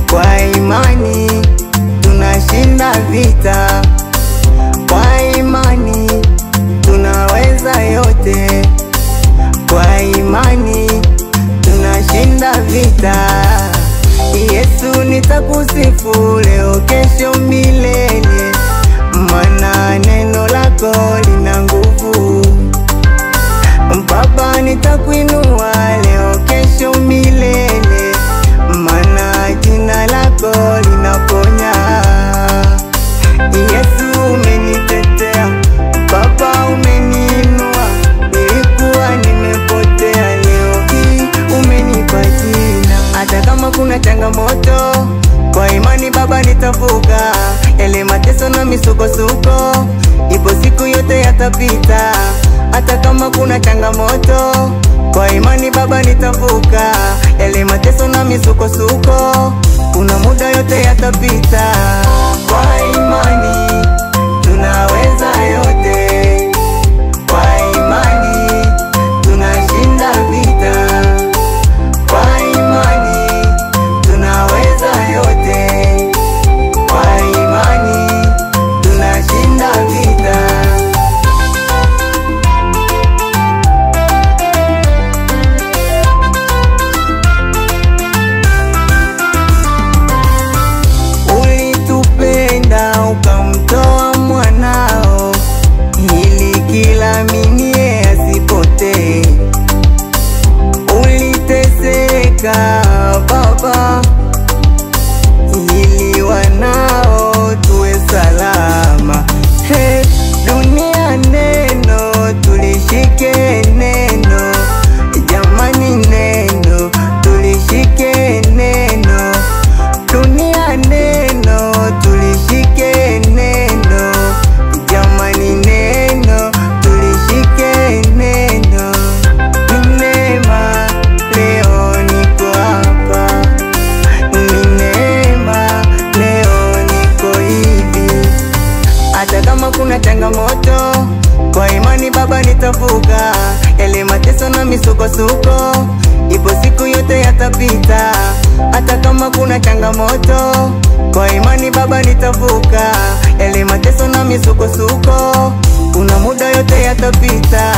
Kwa imani tunashinda vita, kwa imani tunaweza yote, kwa imani tunashinda vita. Yesu nitakusifu leo, kesho milele, maana neno lako lina nguvu. Baba nitakuinua leo, kesho milele, maana jina lako linaponya. Yesu umenitetea, Baba umeniinua, nilikuwa nimepotea, leo hii umenipa jina. Hata kama kuna changamoto, kwa imani Baba nitavuka yale mateso na misukosuko, ipo siku yote yatapita. Hata kama kuna changamoto, kwa imani Baba nitavuka yale mateso na misukosuko, kuna muda yote yatapita. Kwa imani tunaweza yote, kwa imani tunashinda vita, kwa imani tunaweza yote, kwa imani tunashinda vita. Ukamtoa mwanao ili kila minie asipotee. Uliteseka Baba ili wanao tuwe salama. Dunia neno, tulishike neno, jamani neno, tulishike neno. Dunia neno, tulishike neno, jamani neno, tulishike neno. Ni neema leo niko hapa, ni neema leo niko hivi. Hata kama kuna changamoto, kwa imani Baba nitavuka yale mateso na misukosuko, ipo siku yote yatapita. Hata kama kuna changamoto, kwa imani Baba nitavuka yale mateso na misukosuko, kuna muda yote yatapita.